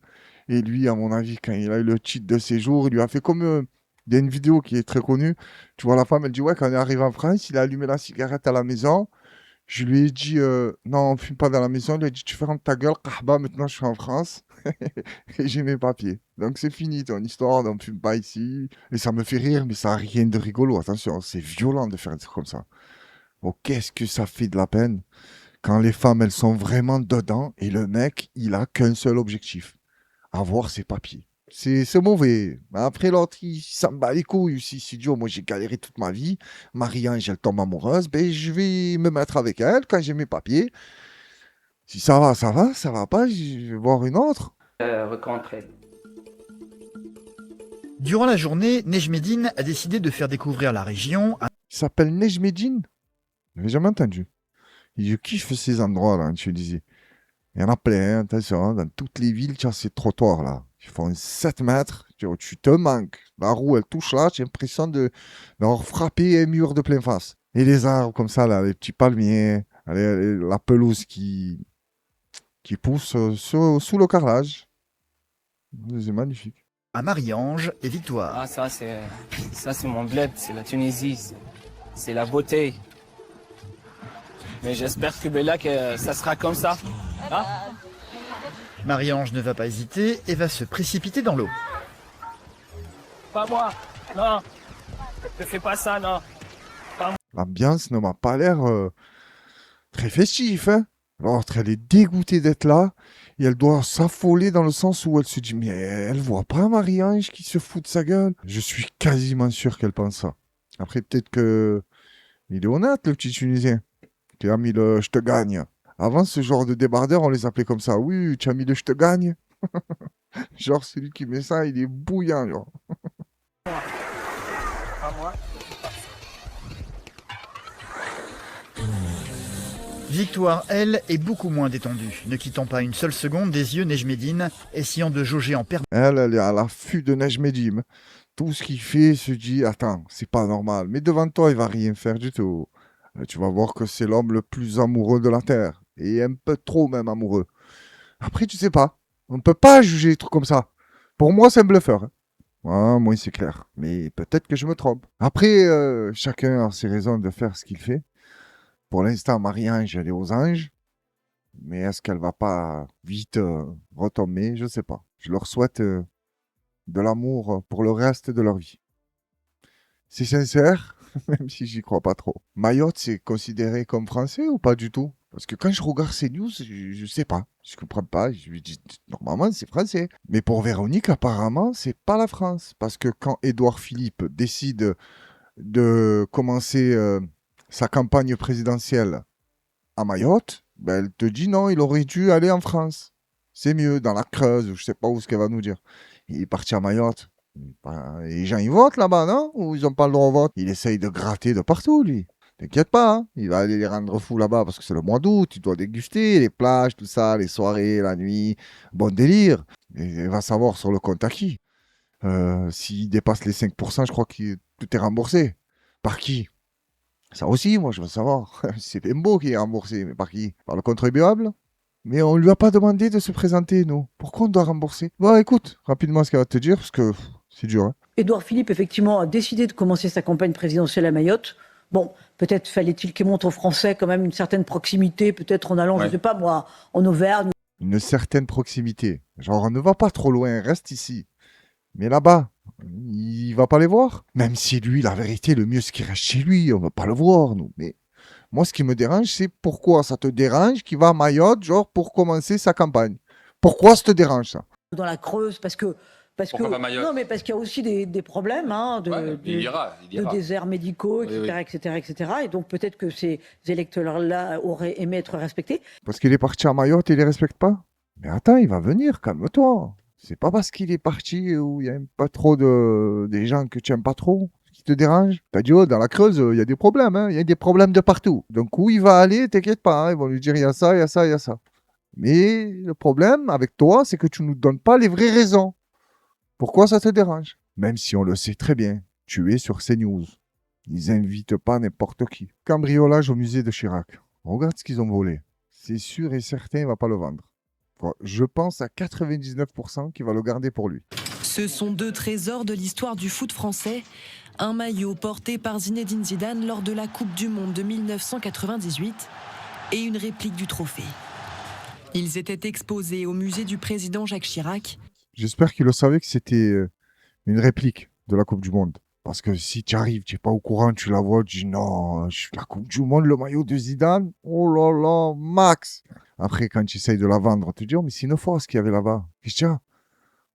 Et lui, à mon avis, quand il a eu le titre de séjour, il lui a fait comme... il y a une vidéo qui est très connue. Tu vois, la femme, elle dit, ouais, quand on est arrivé en France, il a allumé la cigarette à la maison. Je lui ai dit, non, on fume pas dans la maison. Il lui a dit, tu fermes ta gueule, kahba, maintenant je suis en France. Et j'ai mes papiers. Donc c'est fini ton histoire, on ne fume pas ici. Et ça me fait rire, mais ça n'a rien de rigolo. Attention, c'est violent de faire des trucs comme ça. Oh, qu'est-ce que ça fait de la peine quand les femmes, elles sont vraiment dedans et le mec, il a qu'un seul objectif, avoir ses papiers. C'est mauvais. Après, l'autre, il s'en bat les couilles. Si c'est dur, moi j'ai galéré toute ma vie. Marie-Ange, elle tombe amoureuse, ben, je vais me mettre avec elle quand j'ai mes papiers. Si ça va, ça va. Ça va pas, je vais voir une autre. Rencontrer. Durant la journée, Nejmedine a décidé de faire découvrir la région à... Il s'appelle Nejmedine. Je n'avais jamais entendu. Je kiffe ces endroits-là, tu disais. Il y en a plein, attention, hein, dans toutes les villes, tu as ces trottoirs-là. Ils font 7 mètres, tu te manques. La roue, elle touche là, j'ai l'impression d'avoir frappé un mur de plein face. Et les arbres comme ça, là, les petits palmiers, la pelouse qui pousse sous le carrelage. C'est magnifique. À Marie-Ange et Victoire. Ah, ça c'est mon bled, c'est la Tunisie. C'est la beauté. Mais j'espère que Bella, que ça sera comme ça. Hein? Marie-Ange ne va pas hésiter et va se précipiter dans l'eau. Pas moi, non. Ne fais pas ça, non. L'ambiance ne m'a pas l'air très festif, hein. L'autre, elle est dégoûtée d'être là et elle doit s'affoler dans le sens où elle se dit mais elle voit pas Marie-Ange qui se fout de sa gueule. Je suis quasiment sûr qu'elle pense ça. Après, peut-être que il est honnête, le petit Tunisien, qui a mis le « je te gagne ». Avant, ce genre de débardeurs, on les appelait comme ça. Oui, tu as mis le « je te gagne ». Genre, celui qui met ça, il est bouillant, genre. Pas moi. Victoire, elle, est beaucoup moins détendue, ne quittant pas une seule seconde des yeux Nejmédine, essayant de jauger en permanence. Elle est à l'affût de Nejmédine. Tout ce qu'il fait se dit, attends, c'est pas normal. Mais devant toi, il va rien faire du tout. Tu vas voir que c'est l'homme le plus amoureux de la Terre. Et un peu trop même amoureux. Après, tu sais pas. On ne peut pas juger des trucs comme ça. Pour moi, c'est un bluffeur. Hein. Ah, moi, c'est clair. Mais peut-être que je me trompe. Après, chacun a ses raisons de faire ce qu'il fait. Pour l'instant, Marie-Ange, elle est aux anges. Mais est-ce qu'elle va pas vite retomber? Je ne sais pas. Je leur souhaite de l'amour pour le reste de leur vie. C'est sincère, même si j'y crois pas trop. Mayotte, c'est considéré comme français ou pas du tout? Parce que quand je regarde ces news, je sais pas. Je comprends pas. Je me dis, normalement, c'est français. Mais pour Véronique, apparemment, c'est pas la France. Parce que quand Édouard Philippe décide de commencer sa campagne présidentielle à Mayotte, ben, elle te dit non, il aurait dû aller en France. C'est mieux, dans la Creuse, je sais pas où ce qu'elle va nous dire. Il est parti à Mayotte. Ben, les gens, ils votent là-bas, non? Ou ils n'ont pas le droit au vote? Il essaye de gratter de partout, lui. T'inquiète pas, hein. Il va aller les rendre fous là-bas parce que c'est le mois d'août. Il doit déguster les plages, tout ça, les soirées, la nuit. Bon délire. Et il va savoir sur le compte à qui. S'il dépasse les 5%, je crois que tout est remboursé. Par qui? Ça aussi, moi, je veux savoir. C'est Bembo qui est remboursé, mais par qui? Par le contribuable? Mais on lui a pas demandé de se présenter, nous. Pourquoi on doit rembourser? Bon, écoute, rapidement ce qu'elle va te dire, parce que c'est dur. Hein. Édouard Philippe, effectivement, a décidé de commencer sa campagne présidentielle à Mayotte. Bon, peut-être fallait-il qu'il montre aux Français quand même une certaine proximité, peut-être en allant, je sais pas moi, en Auvergne. Une certaine proximité. Genre, on ne va pas trop loin, reste ici. Mais là-bas, il va pas les voir. Même si lui, la vérité, le mieux, c'est qu'il reste chez lui. On va pas le voir, nous. Mais moi, ce qui me dérange, c'est pourquoi ça te dérange qu'il va à Mayotte, genre, pour commencer sa campagne. Pourquoi ça te dérange, ça? Dans la Creuse, parce que non, mais parce qu'il y a aussi des problèmes hein, de déserts médicaux, etc. Et donc peut-être que ces électeurs-là auraient aimé être respectés. Parce qu'il est parti à Mayotte et il les respecte pas? Mais attends, il va venir, calme-toi. C'est pas parce qu'il est parti où il y a pas trop des gens que tu aimes pas trop qui te dérangent. T'as dit, oh, dans la Creuse, il y a des problèmes, hein. Il y a des problèmes de partout. Donc où il va aller, t'inquiète pas, hein. Ils vont lui dire, il y a ça, il y a ça, il y a ça. Mais le problème avec toi, c'est que tu nous donnes pas les vraies raisons. Pourquoi ça te dérange? Même si on le sait très bien, tu es sur CNews. Ils invitent pas n'importe qui. Cambriolage au musée de Chirac. Regarde ce qu'ils ont volé. C'est sûr et certain, il va pas le vendre. Je pense à 99% qu'il va le garder pour lui. Ce sont deux trésors de l'histoire du foot français. Un maillot porté par Zinedine Zidane lors de la Coupe du Monde de 1998 et une réplique du trophée. Ils étaient exposés au musée du président Jacques Chirac. J'espère qu'il le savait que c'était une réplique de la Coupe du Monde. Parce que si tu arrives, tu n'es pas au courant, tu la vois, tu dis non, la Coupe du Monde, le maillot de Zidane, oh là là, max. Après, quand tu essayes de la vendre, tu te dis, oh, mais c'est une fausse qu'il y avait là-bas. Christian,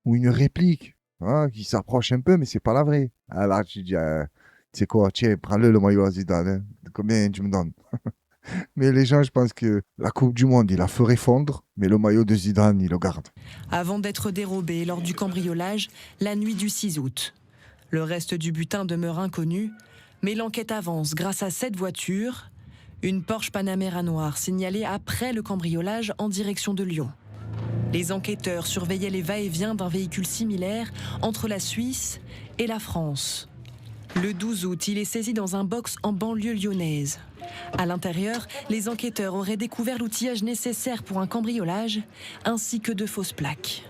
ou une réplique hein, qui s'approche un peu, mais c'est pas la vraie. Ah, là, tu dis, tu sais quoi, tiens, prends-le maillot à Zidane. Hein. Combien tu me donnes? Mais les gens, je pense que la Coupe du Monde, il la ferait fondre, mais le maillot de Zidane, il le garde. Avant d'être dérobé lors du cambriolage, la nuit du 6 août. Le reste du butin demeure inconnu, mais l'enquête avance grâce à 7 voitures. Une Porsche Panamera noire signalée après le cambriolage en direction de Lyon. Les enquêteurs surveillaient les va-et-vient d'un véhicule similaire entre la Suisse et la France. Le 12 août, il est saisi dans un box en banlieue lyonnaise. À l'intérieur, les enquêteurs auraient découvert l'outillage nécessaire pour un cambriolage, ainsi que de fausses plaques.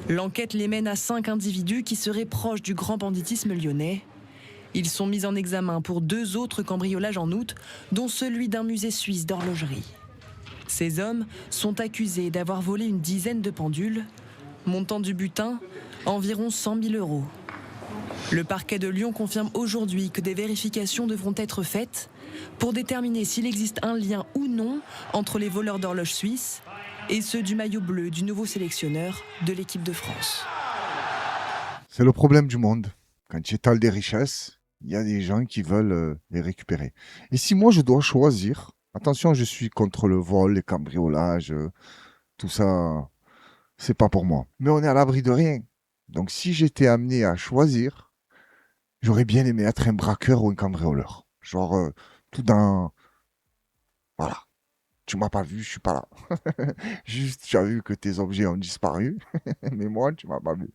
L'enquête les mène à 5 individus qui seraient proches du grand banditisme lyonnais. Ils sont mis en examen pour 2 autres cambriolages en août, dont celui d'un musée suisse d'horlogerie. Ces hommes sont accusés d'avoir volé une dizaine de pendules. Montant du butin, environ 100 000 €. Le parquet de Lyon confirme aujourd'hui que des vérifications devront être faites pour déterminer s'il existe un lien ou non entre les voleurs d'horloges suisses et ceux du maillot bleu du nouveau sélectionneur de l'équipe de France. C'est le problème du monde. Quand tu étales des richesses, il y a des gens qui veulent les récupérer. Et si moi je dois choisir, attention, je suis contre le vol, les cambriolages, tout ça, c'est pas pour moi. Mais on est à l'abri de rien. Donc si j'étais amené à choisir, j'aurais bien aimé être un braqueur ou un cambrioleur. Genre, tout dans... Voilà. Tu m'as pas vu, je suis pas là. Juste, tu as vu que tes objets ont disparu. Mais moi, tu m'as pas vu.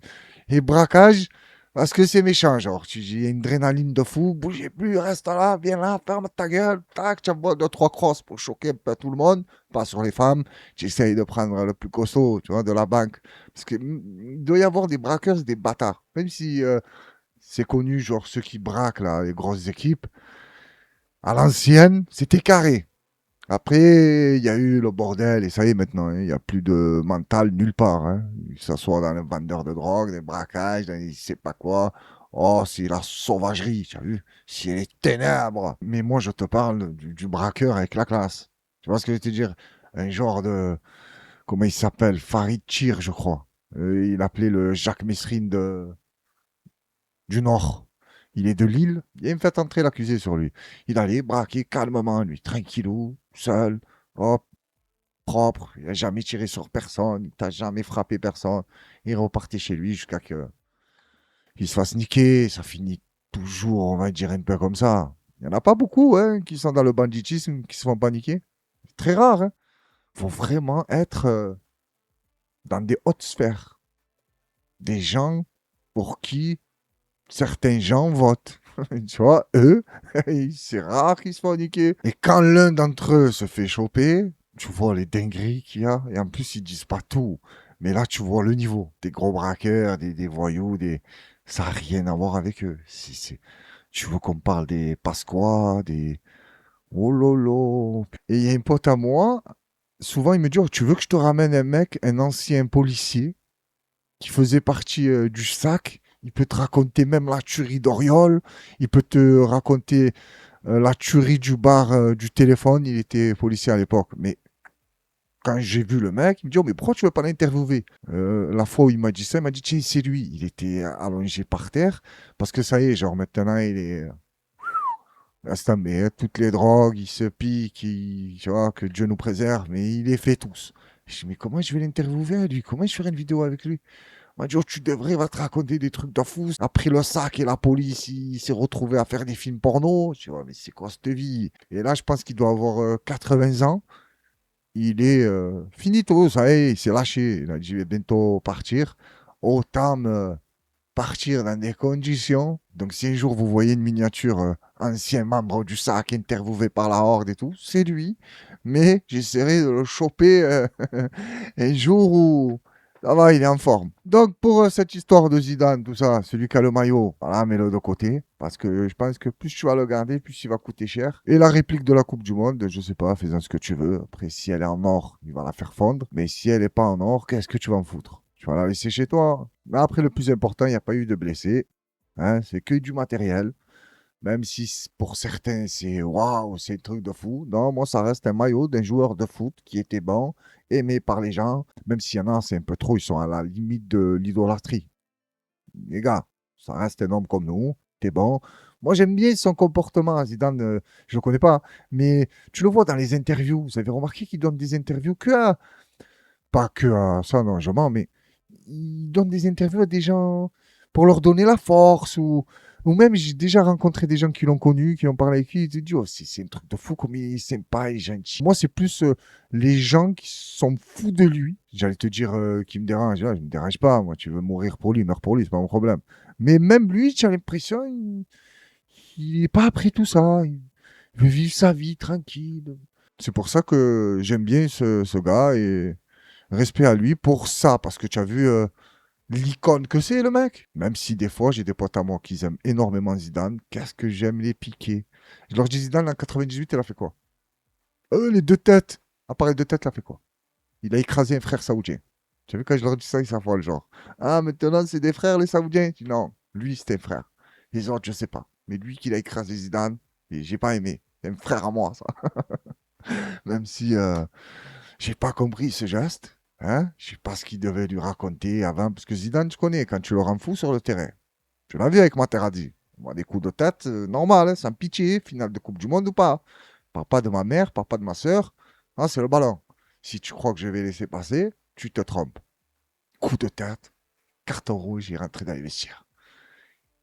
Et braquage, parce que c'est méchant. Genre, j'ai une adrénaline de fou. Bougez plus, reste là, viens là, ferme ta gueule. Tac, tu envoies 2-3 crosses pour choquer un peu tout le monde. Pas sur les femmes. J'essaye de prendre le plus costaud, tu vois, de la banque. Parce qu'il doit y avoir des braqueurs, des bâtards. Même si c'est connu, genre ceux qui braquent, là, les grosses équipes. À l'ancienne, c'était carré. Après, il y a eu le bordel et ça y est maintenant, il n'y a plus de mental nulle part. Que ce soit dans les vendeurs de drogue, des braquages, dans les je sais pas quoi. Oh, c'est la sauvagerie, tu as vu? C'est les ténèbres. Mais moi, je te parle du braqueur avec la classe. Tu vois ce que je veux te dire? Un genre de... Comment il s'appelle? Farid Chir, je crois. Il appelait le Jacques Messrine du Nord. Il est de Lille, il a même fait entrer l'accusé sur lui. Il allait braquer calmement, lui, tranquillou, seul, hop, propre. Il n'a jamais tiré sur personne, il t'a jamais frappé personne. Il repartait chez lui jusqu'à qu'il se fasse niquer. Ça finit toujours, on va dire, un peu comme ça. Il n'y en a pas beaucoup qui sont dans le banditisme, qui se font pas niquer. C'est très rare. Il faut vraiment être dans des hautes sphères. Des gens pour qui certains gens votent. Tu vois, eux, c'est rare qu'ils se font niquer. Et quand l'un d'entre eux se fait choper, tu vois les dingueries qu'il y a. Et en plus, ils disent pas tout. Mais là, tu vois le niveau. Des gros braqueurs, des voyous, ça n'a rien à voir avec eux. Tu veux qu'on parle des Pasqua, des... Oh lolo. Et il y a un pote à moi, souvent il me dit, oh, tu veux que je te ramène un mec, un ancien policier, qui faisait partie du SAC. Il peut te raconter même la tuerie d'Oriol. Il peut te raconter la tuerie du bar du téléphone. Il était policier à l'époque. Mais quand j'ai vu le mec, il me dit, oh, mais pourquoi tu ne veux pas l'interviewer? La fois où il m'a dit ça, il m'a dit, tiens, c'est lui. Il était allongé par terre. Parce que ça y est, genre maintenant, il est... toutes les drogues, il se pique, tu vois, que Dieu nous préserve. Mais il les fait tous. Je dis, mais comment je vais l'interviewer, lui? Comment je ferai une vidéo avec lui? Il m'a dit, oh, tu devrais, va te raconter des trucs de fou. Après le SAC et la police, il s'est retrouvé à faire des films porno. Je dis, oh, mais c'est quoi cette vie? Et là, je pense qu'il doit avoir 80 ans. Il est finito, ça y est, il s'est lâché. Il a dit, je vais bientôt partir. Autant partir dans des conditions. Donc, si un jour vous voyez une miniature ancien membre du SAC interviewé par la Horde et tout, c'est lui. Mais j'essaierai de le choper un jour où... Ça va, il est en forme. Donc, pour cette histoire de Zidane, tout ça, celui qui a le maillot, voilà, mets-le de côté. Parce que je pense que plus tu vas le garder, plus il va coûter cher. Et la réplique de la Coupe du Monde, je sais pas, fais-en ce que tu veux. Après, si elle est en or, il va la faire fondre. Mais si elle n'est pas en or, qu'est-ce que tu vas en foutre? Tu vas la laisser chez toi. Mais après, le plus important, il n'y a pas eu de blessés. C'est que du matériel. Même si pour certains, c'est waouh, c'est un truc de fou. Non, moi, ça reste un maillot d'un joueur de foot qui était bon, aimé par les gens. Même s'il y en a, c'est un peu trop, ils sont à la limite de l'idolâtrie. Les gars, ça reste un homme comme nous, t'es bon. Moi, j'aime bien son comportement. Zidane, je le connais pas, mais tu le vois dans les interviews. Vous avez remarqué qu'il donne des interviews pas que à ça, non, je mens, mais il donne des interviews à des gens pour leur donner la force ou même, j'ai déjà rencontré des gens qui l'ont connu, qui ont parlé avec lui, ils te disent, oh, c'est un truc de fou, comme il est sympa et gentil. Moi, c'est plus les gens qui sont fous de lui. J'allais te dire qui me dérange. Je ne me dérange pas, moi, tu veux mourir pour lui, meurs pour lui, c'est pas mon problème. Mais même lui, j'ai l'impression, il n'est pas après tout ça. Il veut vivre sa vie tranquille. C'est pour ça que j'aime bien ce gars et respect à lui pour ça, parce que tu as vu... l'icône que c'est, le mec. Même si des fois, j'ai des potes à moi qui aiment énormément Zidane, qu'est-ce que j'aime les piquer. Je leur dis, Zidane, en 98, il a fait quoi? Les deux têtes. À part les deux têtes, il a fait quoi? Il a écrasé un frère saoudien. Tu as vu, quand je leur dis ça, ils s'affolent, genre. Ah, maintenant, c'est des frères, les Saoudiens. Je dis, non, lui, c'était un frère. Les autres, je sais pas. Mais lui, qu'il a écrasé Zidane, et j'ai pas aimé. C'est un frère à moi, ça. Même si j'ai pas compris ce geste. Hein? Je sais pas ce qu'il devait lui raconter avant. Parce que Zidane, tu connais, quand tu le rends fou sur le terrain. Tu l'as vu avec Materazzi. Moi, des coups de tête, normal, hein, sans pitié. Finale de Coupe du Monde ou pas. Parle pas de ma mère, parle pas de ma soeur. Ah, c'est le ballon. Si tu crois que je vais laisser passer, tu te trompes. Coup de tête, carton rouge, il est rentré dans les vestiaires.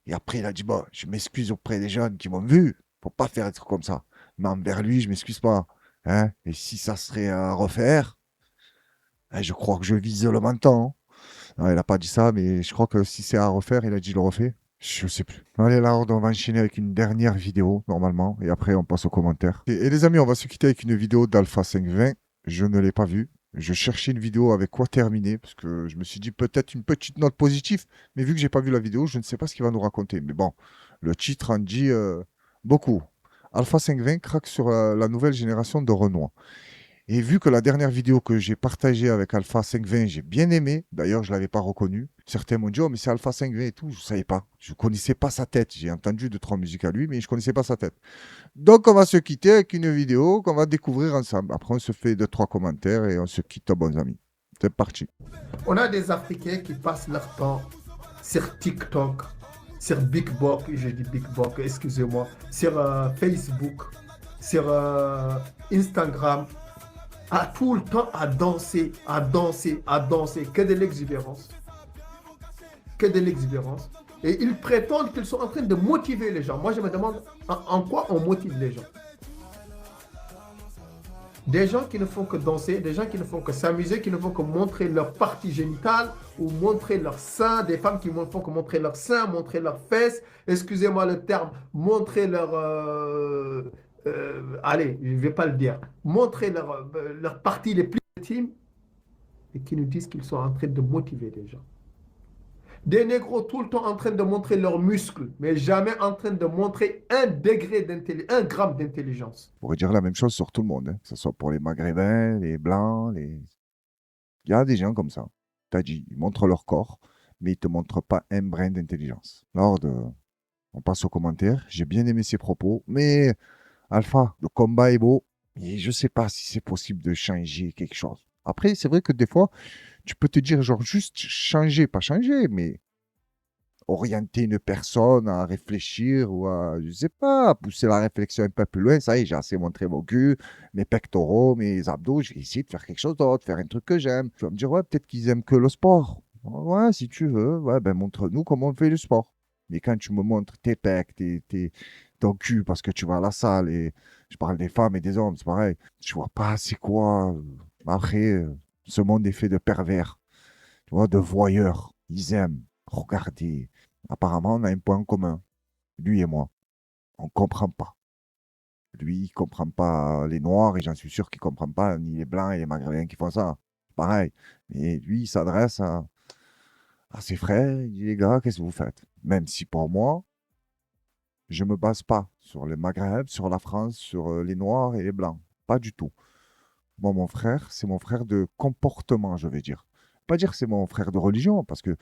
Et après, il a dit, bon, je m'excuse auprès des jeunes qui m'ont vu. Faut pas faire des trucs comme ça. Mais envers lui, je m'excuse pas. Hein? Et si ça serait à refaire, je crois que je vise le menton. Non, il n'a pas dit ça, mais je crois que si c'est à refaire, il a dit le refait. Je sais plus. Allez, là, on va enchaîner avec une dernière vidéo, normalement. Et après, on passe aux commentaires. Et les amis, on va se quitter avec une vidéo d'Alpha 520. Je ne l'ai pas vue. Je cherchais une vidéo avec quoi terminer, parce que je me suis dit peut-être une petite note positive. Mais vu que j'ai pas vu la vidéo, je ne sais pas ce qu'il va nous raconter. Mais bon, le titre en dit beaucoup. Alpha 520 craque sur la nouvelle génération de Renoir. Et vu que la dernière vidéo que j'ai partagée avec Alpha 520, j'ai bien aimé. D'ailleurs, je ne l'avais pas reconnu. Certains m'ont dit, oh, mais c'est Alpha 520 et tout. Je ne savais pas. Je ne connaissais pas sa tête. J'ai entendu 2-3 musiques à lui, mais je ne connaissais pas sa tête. Donc, on va se quitter avec une vidéo qu'on va découvrir ensemble. Après, on se fait 2-3 commentaires et on se quitte, bons amis. C'est parti. On a des Africains qui passent leur temps sur TikTok, sur Big Book, je dis Big Book, excusez-moi, sur Facebook, sur Instagram, à tout le temps à danser, que de l'exubérance. Que de l'exubérance. Et ils prétendent qu'ils sont en train de motiver les gens. Moi, je me demande en quoi on motive les gens. Des gens qui ne font que danser, des gens qui ne font que s'amuser, qui ne font que montrer leur partie génitale ou montrer leur sein, des femmes qui ne font que montrer leur sein, montrer leurs fesses, excusez-moi le terme, montrer leur... allez, je ne vais pas le dire, montrer leurs parties les plus intimes et qui nous disent qu'ils sont en train de motiver les gens. Des négros tout le temps en train de montrer leurs muscles, mais jamais en train de montrer un gramme d'intelligence. On pourrait dire la même chose sur tout le monde, hein. Que ce soit pour les Maghrébins, les Blancs, les... Il y a des gens comme ça. T'as dit, ils montrent leur corps, mais ils ne te montrent pas un brin d'intelligence. On passe aux commentaires. J'ai bien aimé ses propos, mais Alpha, le combat est beau, et je ne sais pas si c'est possible de changer quelque chose. Après, c'est vrai que des fois, tu peux te dire, genre, juste changer, pas changer, mais orienter une personne à réfléchir ou à, je sais pas, pousser la réflexion un peu plus loin. Ça y est, j'ai assez montré mon cul, mes pectoraux, mes abdos. Je vais essayer de faire quelque chose d'autre, faire un truc que j'aime. Tu vas me dire, ouais, peut-être qu'ils aiment que le sport. Ouais, si tu veux, ouais, ben montre-nous comment on fait le sport. Mais quand tu me montres tes pecs, ton cul, parce que tu vas à la salle, et je parle des femmes et des hommes, c'est pareil. Je vois pas c'est quoi. Après, ce monde est fait de pervers, tu vois, de voyeurs. Ils aiment regarder. Apparemment, on a un point en commun, lui et moi. On ne comprend pas. Lui, il ne comprend pas les Noirs, et j'en suis sûr qu'il ne comprend pas ni les Blancs et les Maghrébins qui font ça. Pareil. Et lui, il s'adresse à ses frères, il dit, les gars, qu'est-ce que vous faites? Même si pour moi, je ne me base pas sur le Maghreb, sur la France, sur les Noirs et les Blancs. Pas du tout. Moi, mon frère, c'est mon frère de comportement, je vais dire. Pas dire que c'est mon frère de religion, parce que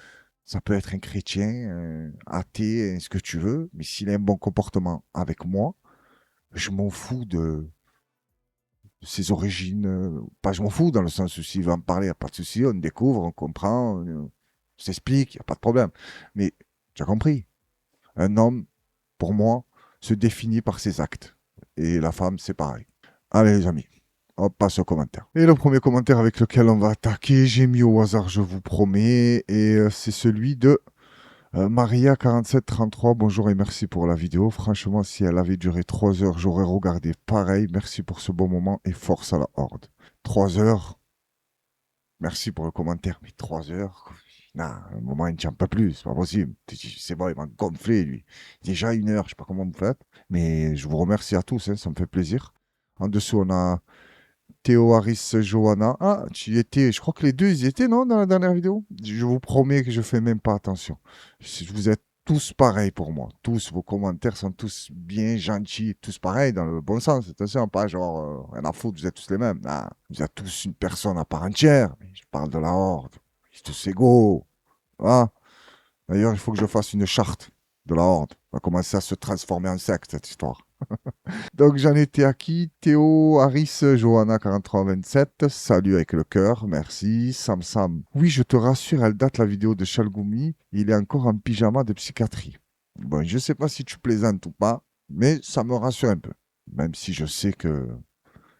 ça peut être un chrétien, un athée, ce que tu veux, mais s'il a un bon comportement avec moi, je m'en fous de ses origines. Pas je m'en fous, dans le sens où s'il veut en parler, il n'y a pas de souci, on découvre, on comprend, on s'explique, il n'y a pas de problème. Mais tu as compris, un homme, pour moi, se définit par ses actes. Et la femme, c'est pareil. Allez les amis, on passe aux commentaires. Et le premier commentaire avec lequel on va attaquer, j'ai mis au hasard, je vous promets, et c'est celui de Maria4733. Bonjour et merci pour la vidéo. Franchement, si elle avait duré 3 heures, j'aurais regardé pareil. Merci pour ce bon moment et force à la horde. 3 heures, merci pour le commentaire, mais 3 heures, non, à un moment, il ne tient pas plus, c'est pas possible. C'est bon, il m'a gonflé, lui. Déjà 1 heure, je ne sais pas comment vous faites, mais je vous remercie à tous, hein, ça me fait plaisir. En dessous, on a Théo, Harris, Johanna. Ah, tu y étais. Je crois que les deux, ils y étaient, non, dans la dernière vidéo? Je vous promets que je fais même pas attention. Vous êtes tous pareils pour moi. Tous, vos commentaires sont tous bien gentils, tous pareils dans le bon sens. Attention, pas genre, rien à foutre, vous êtes tous les mêmes. Non, vous êtes tous une personne à part entière. Je parle de la Horde. Ils sont tous égaux. Ah. D'ailleurs, il faut que je fasse une charte de la Horde. On va commencer à se transformer en secte, cette histoire. Donc, j'en étais à qui? Théo, Harris, Johanna, 4327. Salut avec le cœur, merci. Sam Sam. Oui, je te rassure, elle date la vidéo de Chalgoumi. Il est encore en pyjama de psychiatrie. Bon, je ne sais pas si tu plaisantes ou pas, mais ça me rassure un peu. Même si je sais que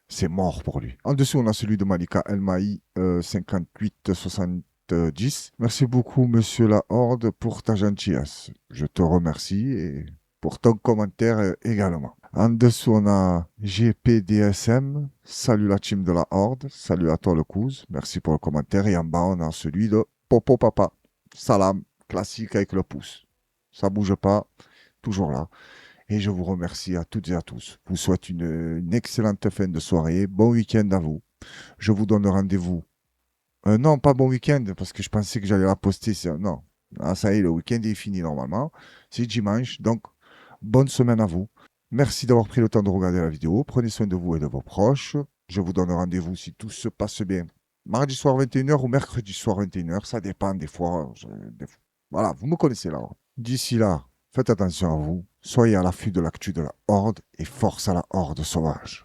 c'est mort pour lui. En dessous, on a celui de Malika Elmaï, 5870. Merci beaucoup, monsieur la Horde, pour ta gentillesse. Je te remercie et pour ton commentaire également. En dessous, on a GPDSM. Salut la team de la Horde. Salut à toi le Kouz. Merci pour le commentaire. Et en bas, on a celui de Popo Papa. Salam, classique avec le pouce. Ça bouge pas, toujours là. Et je vous remercie à toutes et à tous. Je vous souhaite une excellente fin de soirée. Bon week-end à vous. Je vous donne rendez-vous. Non, pas bon week-end, parce que je pensais que j'allais la poster. Non, ah, ça y est, le week-end est fini normalement. C'est dimanche, donc bonne semaine à vous. Merci d'avoir pris le temps de regarder la vidéo. Prenez soin de vous et de vos proches. Je vous donne rendez-vous si tout se passe bien. Mardi soir 21h ou mercredi soir 21h, ça dépend des fois. Voilà, vous me connaissez là. D'ici là, faites attention à vous. Soyez à l'affût de l'actu de la Horde et force à la Horde sauvage.